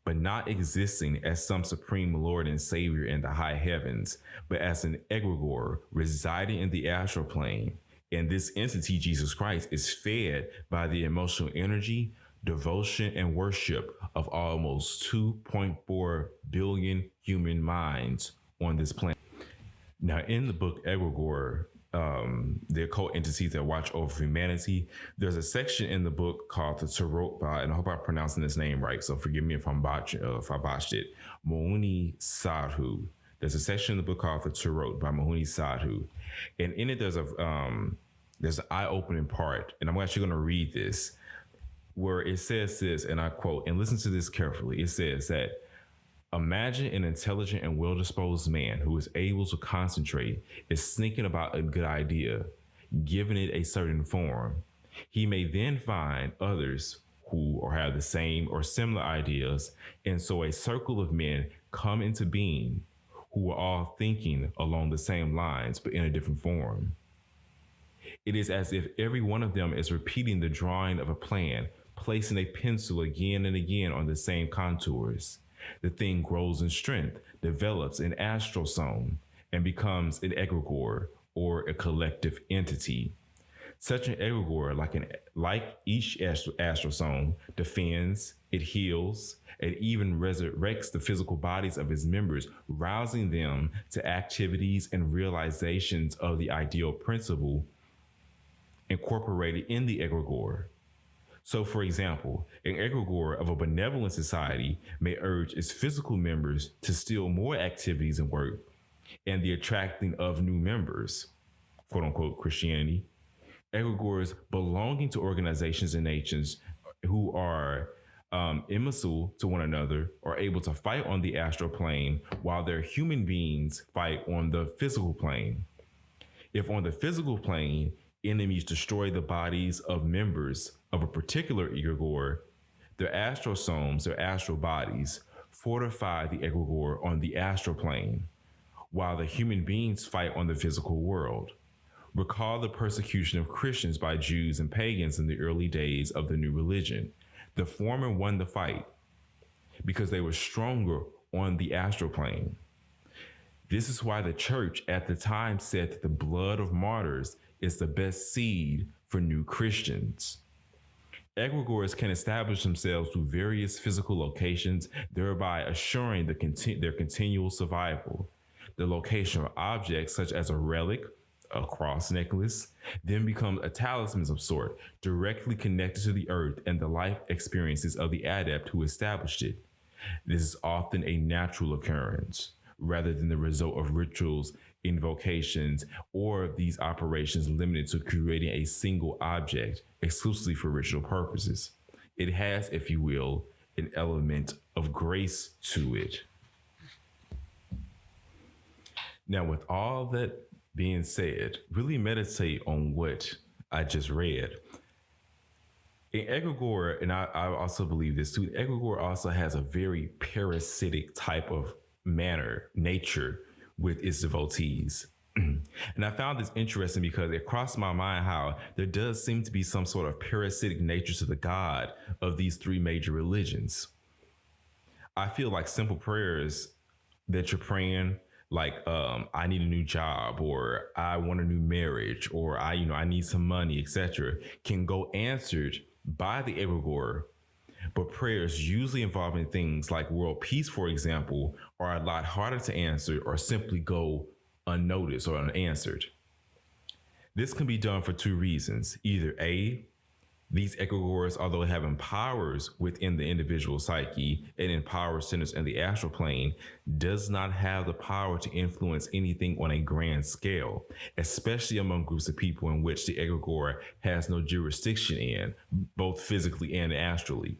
but not existing as some supreme Lord and Savior in the high heavens, but as an egregore residing in the astral plane. And this entity, Jesus Christ, is fed by the emotional energy, devotion, and worship of almost 2.4 billion human minds on this planet. Now, in the book Egregore, the occult entities that watch over humanity, there's a section in the book called the Tarot by, and I hope I'm pronouncing this name right, so forgive me if I botched it, Mohuni Sadhu. There's a section in the book called the Tarot by Mohuni Sadhu, and in it there's an eye-opening part, and I'm actually going to read this, where it says this, and I quote, and listen to this carefully. It says that, imagine an intelligent and well-disposed man who is able to concentrate, is thinking about a good idea, giving it a certain form. He may then find others who have the same or similar ideas, and so a circle of men come into being who are all thinking along the same lines, but in a different form. It is as if every one of them is repeating the drawing of a plan, placing a pencil again and again on the same contours. The thing grows in strength, develops an astrosome, and becomes an egregore, or a collective entity. Such an egregore, like each astrosome, defends, it heals, and even resurrects the physical bodies of its members, rousing them to activities and realizations of the ideal principle incorporated in the egregore. So, for example, an egregore of a benevolent society may urge its physical members to still more activities and work, and the attracting of new members, quote unquote, Christianity. Egregores belonging to organizations and nations who are imbecile to one another are able to fight on the astral plane while their human beings fight on the physical plane. If on the physical plane, enemies destroy the bodies of members of a particular egregore, their astrosomes, their astral bodies, fortify the egregore on the astral plane, while the human beings fight on the physical world. Recall the persecution of Christians by Jews and pagans in the early days of the new religion. The former won the fight because they were stronger on the astral plane. This is why the church at the time said that the blood of martyrs is the best seed for new Christians. Egregores can establish themselves through various physical locations, thereby assuring their continual survival. The location of objects such as a relic, a cross necklace, then becomes a talisman of sort, directly connected to the earth and the life experiences of the adept who established it. This is often a natural occurrence, rather than the result of rituals, invocations, or these operations limited to creating a single object exclusively for ritual purposes. It has, if you will, an element of grace to it. Now, with all that being said, really meditate on what I just read. An egregore, and I also believe this too, egregore also has a very parasitic type of nature with its devotees. And I found this interesting because it crossed my mind how there does seem to be some sort of parasitic nature to the God of these three major religions. I feel like simple prayers that you're praying, like I need a new job, or I want a new marriage, or I need some money, etc., can go answered by the egregore. But prayers usually involving things like world peace, for example, are a lot harder to answer or simply go unnoticed or unanswered. This can be done for two reasons. Either A, these egregores, although having powers within the individual psyche and in power centers in the astral plane, does not have the power to influence anything on a grand scale, especially among groups of people in which the egregore has no jurisdiction in, both physically and astrally.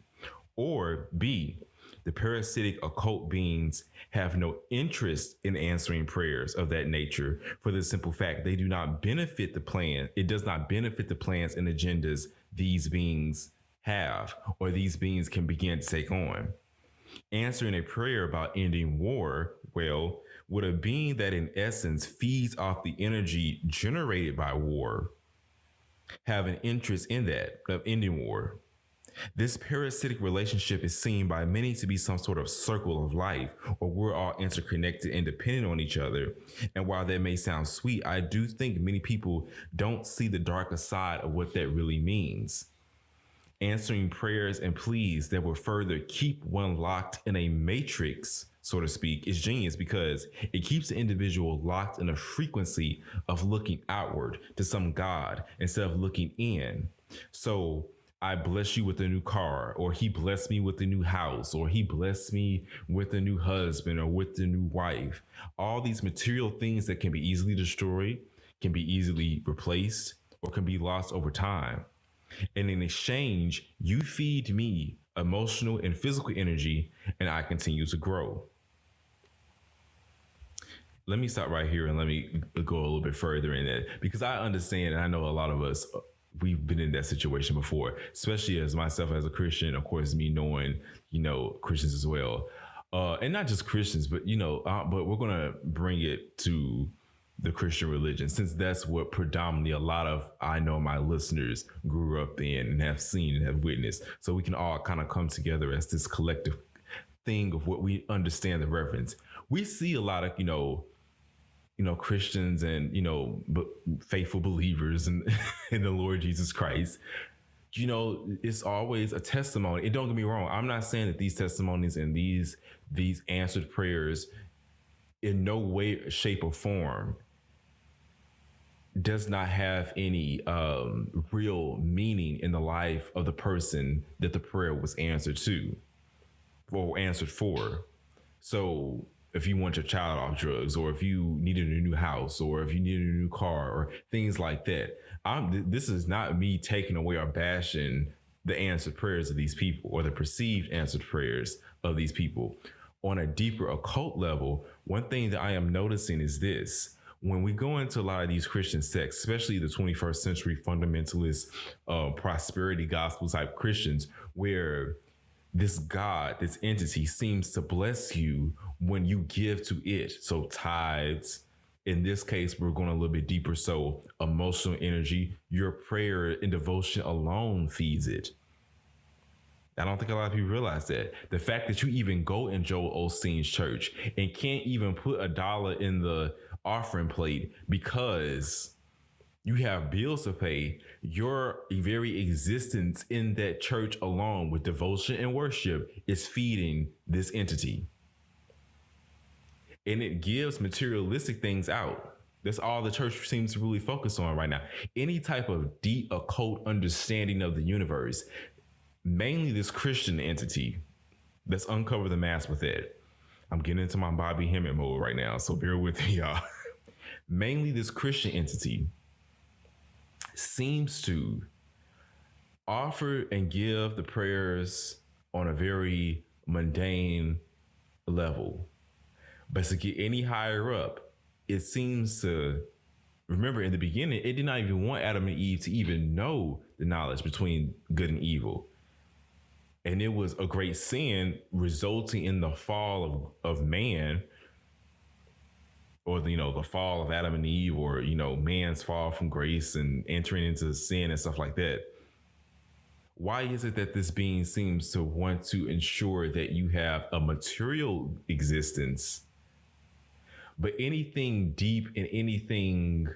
Or B, the parasitic occult beings have no interest in answering prayers of that nature for the simple fact they do not benefit the plan. It does not benefit the plans and agendas these beings have, or these beings can begin to take on. Answering a prayer about ending war, well, would a being that in essence feeds off the energy generated by war have an interest in that, of ending war? This parasitic relationship is seen by many to be some sort of circle of life, or we're all interconnected and dependent on each other. And while that may sound sweet, I do think many people don't see the darker side of what that really means. Answering prayers and pleas that will further keep one locked in a matrix, so to speak, is genius because it keeps the individual locked in a frequency of looking outward to some God instead of looking in. So I bless you with a new car, or he blessed me with a new house, or he blessed me with a new husband or with a new wife. All these material things that can be easily destroyed, can be easily replaced, or can be lost over time. And in exchange, you feed me emotional and physical energy, and I continue to grow. Let me stop right here and let me go a little bit further in that, because I understand, and I know a lot of us, we've been in that situation before, especially as myself as a Christian, of course, me knowing, Christians as well. And not just Christians, but, but we're going to bring it to the Christian religion, since that's what predominantly a lot of, I know, my listeners grew up in and have seen and have witnessed. So we can all kind of come together as this collective thing of what we understand the reference. We see a lot of, Christians and, faithful believers in the Lord Jesus Christ. It's always a testimony. And don't get me wrong, I'm not saying that these testimonies and these answered prayers in no way, shape, or form does not have any real meaning in the life of the person that the prayer was answered to or answered for. So if you want your child off drugs, or if you needed a new house, or if you needed a new car, or things like that, this is not me taking away or bashing the answered prayers of these people or the perceived answered prayers of these people. On a deeper occult level, one thing that I am noticing is this. When we go into a lot of these Christian sects, especially the 21st century fundamentalist, prosperity gospel type Christians, where this God, this entity seems to bless you when you give to it. So tithes, in this case, we're going a little bit deeper. So emotional energy, your prayer and devotion alone feeds it. I don't think a lot of people realize that. The fact that you even go in Joel Osteen's church and can't even put $1 in the offering plate because you have bills to pay, your very existence in that church alone with devotion and worship is feeding this entity. And it gives materialistic things out. That's all the church seems to really focus on right now. Any type of deep occult understanding of the universe, mainly this Christian entity. Let's uncover the mask with it. I'm getting into my Bobby Hemmett mode right now, so bear with me, y'all. Mainly this Christian entity seems to offer and give the prayers on a very mundane level. But to get any higher up, it seems to, remember in the beginning, it did not even want Adam and Eve to even know the knowledge between good and evil. And it was a great sin resulting in the fall of man, or the fall of Adam and Eve, or man's fall from grace and entering into sin and stuff like that. Why is it that this being seems to want to ensure that you have a material existence, but anything deep and anything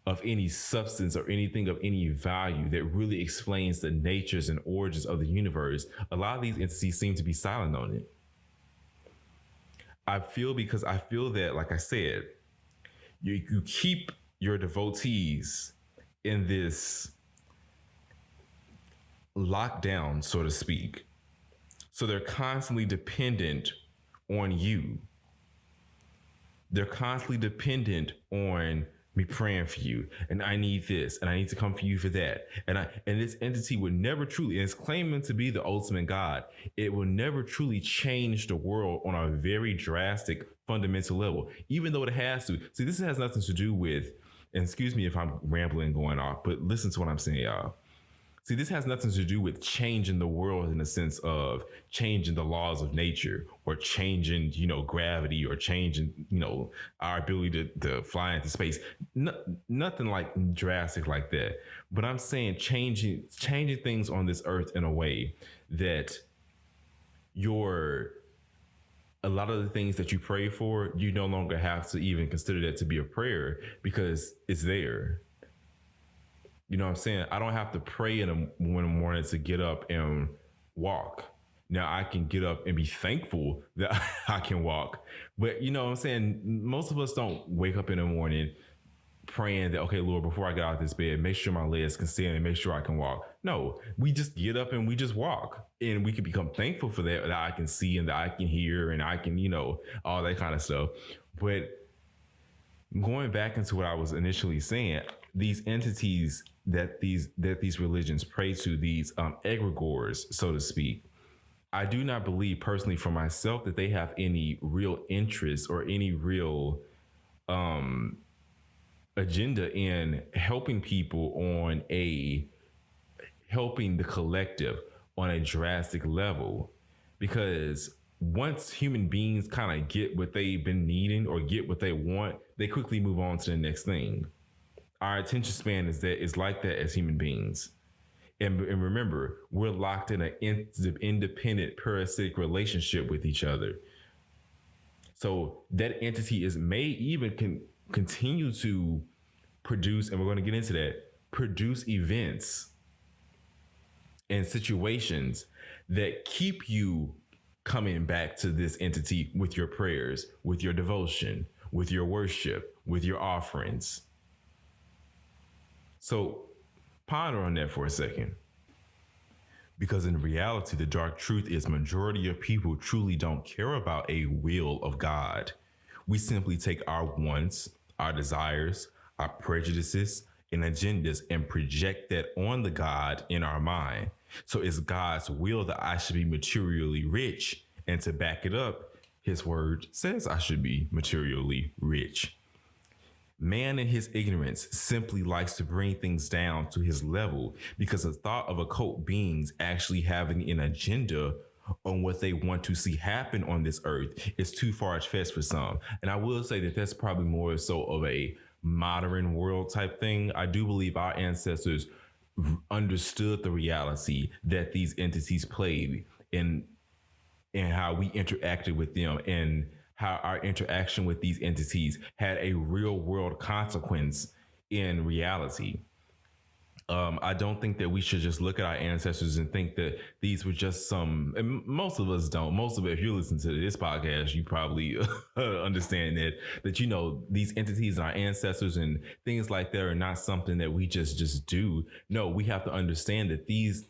of any substance or anything of any value that really explains the natures and origins of the universe, a lot of these entities seem to be silent on it. I feel that, like I said, you keep your devotees in this lockdown, so to speak. So they're constantly dependent on you. They're constantly dependent on me praying for you, and I need this, and I need to come for you for that. And this entity would never truly, and it's claiming to be the ultimate God, it will never truly change the world on a very drastic, fundamental level, even though it has to. See, this has nothing to do with, and excuse me if I'm rambling going off, but listen to what I'm saying, y'all. See, this has nothing to do with changing the world in the sense of changing the laws of nature or changing, gravity or changing, our ability to fly into space. No, nothing like drastic like that. But I'm saying changing things on this earth in a way that a lot of the things that you pray for, you no longer have to even consider that to be a prayer because it's there. You know what I'm saying? I don't have to pray in the morning to get up and walk. Now I can get up and be thankful that I can walk. But you know what I'm saying? Most of us don't wake up in the morning praying that, okay, Lord, before I get out of this bed, make sure my legs can stand and make sure I can walk. No, we just get up and we just walk. And we can become thankful for that I can see and that I can hear and I can, all that kind of stuff. But going back into what I was initially saying, these entities that these religions pray to, these egregores, so to speak, I do not believe personally for myself that they have any real interest or any real agenda in helping people helping the collective on a drastic level. Because once human beings kind of get what they've been needing or get what they want, they quickly move on to the next thing. Our attention span is like that as human beings. And remember, we're locked in an independent parasitic relationship with each other. So that entity may even continue to produce, and we're going to get into that, produce events and situations that keep you coming back to this entity with your prayers, with your devotion, with your worship, with your offerings. So ponder on that for a second. Because in reality, the dark truth is majority of people truly don't care about a will of God. We simply take our wants, our desires, our prejudices, and agendas and project that on the God in our mind. So it's God's will that I should be materially rich. And to back it up, his word says I should be materially rich. Man in his ignorance simply likes to bring things down to his level because the thought of occult beings actually having an agenda on what they want to see happen on this earth is too far-fetched for some. And I will say that that's probably more so of a modern world type thing. I do believe our ancestors understood the reality that these entities played and how we interacted with them and how our interaction with these entities had a real world consequence in reality. I don't think that we should just look at our ancestors and think that these were just and most of us don't. Most of it, if you listen to this podcast, you probably understand that these entities and our ancestors and things like that are not something that we just do. No, we have to understand that these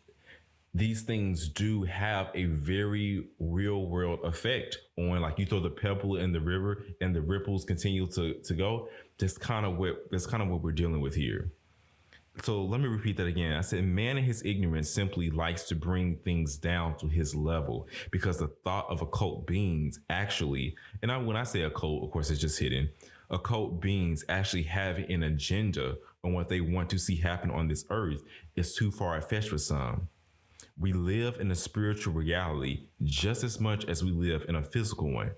things do have a very real world effect on, like, you throw the pebble in the river and the ripples continue to go. That's kind of what we're dealing with here. So let me repeat that again. I said, man in his ignorance simply likes to bring things down to his level because the thought of occult beings actually, and when I say occult, of course, it's just hidden. Occult beings actually have an agenda on what they want to see happen on this earth is too far-fetched for some. We live in a spiritual reality just as much as we live in a physical one.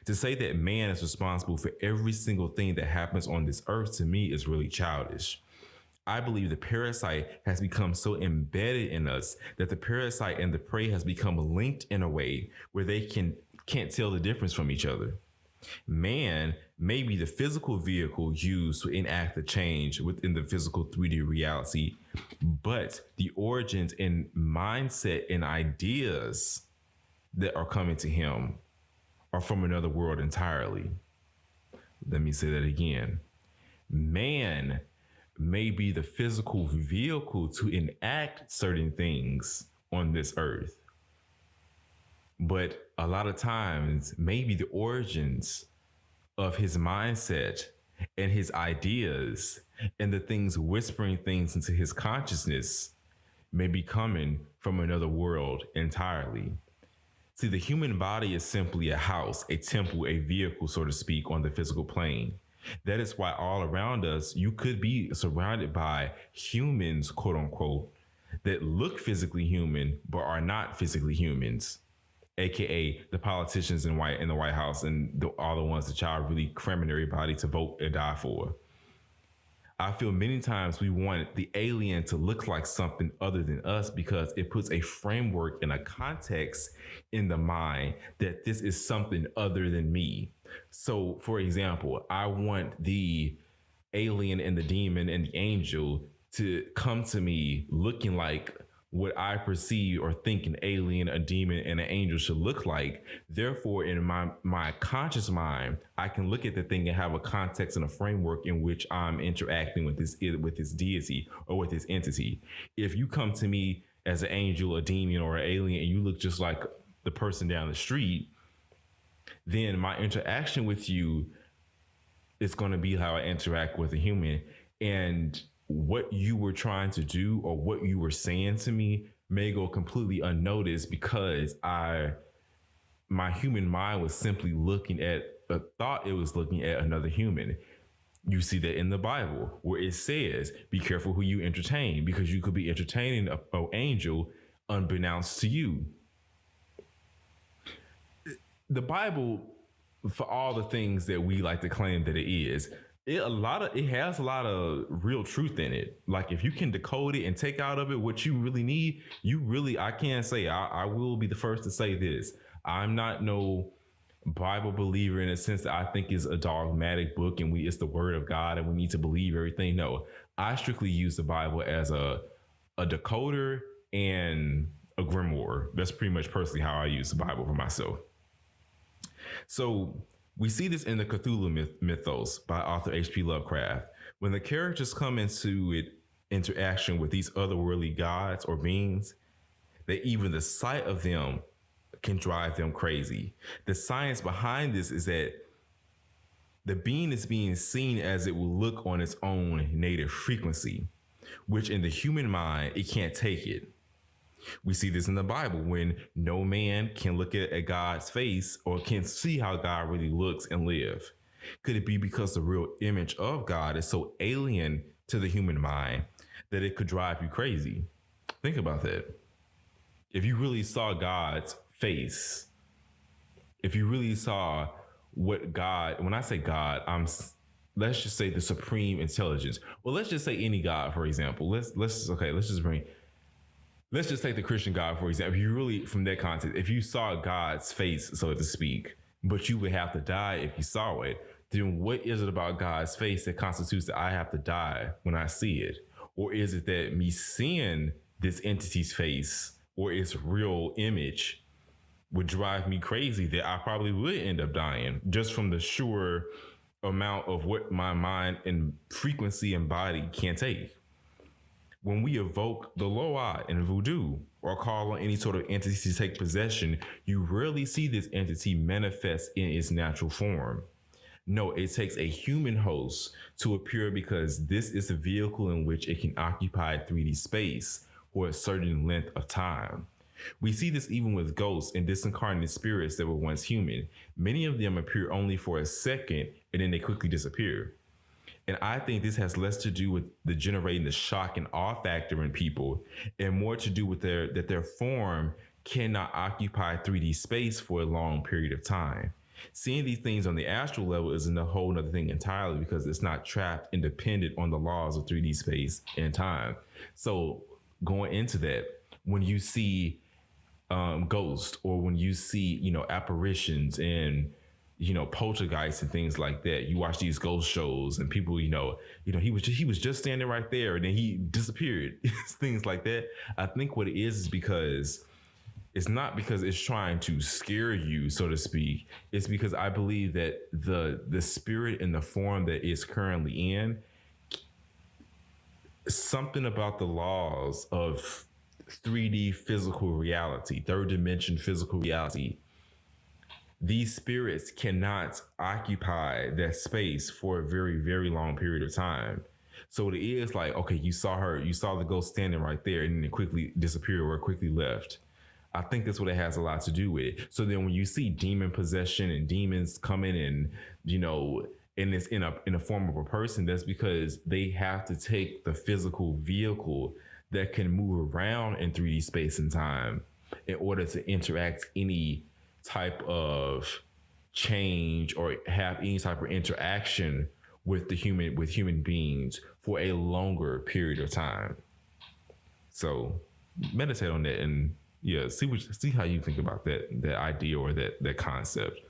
To say that man is responsible for every single thing that happens on this earth, to me, is really childish. I believe the parasite has become so embedded in us that the parasite and the prey has become linked in a way where they can't tell the difference from each other. Man may be the physical vehicle used to enact the change within the physical 3D reality, but the origins and mindset and ideas that are coming to him are from another world entirely. Let me say that again. Man may be the physical vehicle to enact certain things on this earth, but a lot of times maybe the origins of his mindset and his ideas and the things whispering things into his consciousness may be coming from another world entirely. See, the human body is simply a house, a temple, a vehicle, so to speak, on the physical plane. That is why all around us, you could be surrounded by humans, quote unquote, that look physically human but are not physically humans, aka the politicians in the White House and all the ones that y'all really cramming everybody to vote and die for. I feel many times we want the alien to look like something other than us because it puts a framework and a context in the mind that this is something other than me. So, for example, I want the alien and the demon and the angel to come to me looking like what I perceive or think an alien, a demon, and an angel should look like. Therefore, in my conscious mind, I can look at the thing and have a context and a framework in which I'm interacting with this deity or with this entity. If you come to me as an angel, a demon, or an alien, and you look just like the person down the street, then my interaction with you is going to be how I interact with a human. And what you were trying to do or what you were saying to me may go completely unnoticed because my human mind was simply thought it was looking at another human. You see that in the Bible where it says, be careful who you entertain, because you could be entertaining an angel unbeknownst to you. The Bible, for all the things that we like to claim that it is, it has a lot of real truth in it. Like if you can decode it and take out of it what you really need, I can't say, I will be the first to say this. I'm not no Bible believer in a sense that I think is a dogmatic book and it's the word of God and we need to believe everything. No, I strictly use the Bible as a decoder and a grimoire. That's pretty much personally how I use the Bible for myself. So we see this in the Cthulhu mythos by author H.P. Lovecraft. When the characters come into interaction with these otherworldly gods or beings, that even the sight of them can drive them crazy. The science behind this is that the being is being seen as it will look on its own native frequency, which in the human mind, it can't take it. We see this in the Bible when no man can look at God's face or can see how God really looks and live. Could it be because the real image of God is so alien to the human mind that it could drive you crazy? Think about that. If you really saw God's face, if you really saw what God, when I say God, let's just say the supreme intelligence. Well, let's just say any God, for example. Let's just take the Christian God, for example. If you really, from that context, if you saw God's face, so to speak, but you would have to die if you saw it, then what is it about God's face that constitutes that I have to die when I see it? Or is it that me seeing this entity's face or its real image would drive me crazy that I probably would end up dying just from the sure amount of what my mind and frequency and body can take? When we evoke the Loa in voodoo or call on any sort of entity to take possession, you rarely see this entity manifest in its natural form. No, it takes a human host to appear because this is a vehicle in which it can occupy 3D space for a certain length of time. We see this even with ghosts and disincarnated spirits that were once human. Many of them appear only for a second and then they quickly disappear. And I think this has less to do with generating the shock and awe factor in people and more to do with their form cannot occupy 3D space for a long period of time. Seeing these things on the astral level isn't a whole other thing entirely because it's not trapped and dependent on the laws of 3D space and time. So going into that, when you see ghosts or when you see, apparitions and poltergeists and things like that. You watch these ghost shows and people, he was just standing right there and then he disappeared. Things like that. I think what it is because it's not because it's trying to scare you, so to speak. It's because I believe that the spirit and the form that it's currently in, something about the laws of 3D physical reality, third dimension physical reality, these spirits cannot occupy that space for a very, very long period of time. So it is like, okay, you saw the ghost standing right there and then it quickly disappeared or quickly left. I think that's what it has a lot to do with. So then when you see demon possession and demons coming and, and it's in a form of a person, that's because they have to take the physical vehicle that can move around in 3D space and time in order to interact any type of change or have any type of interaction with human beings for a longer period of time. So meditate on that and see how you think about that idea or that concept.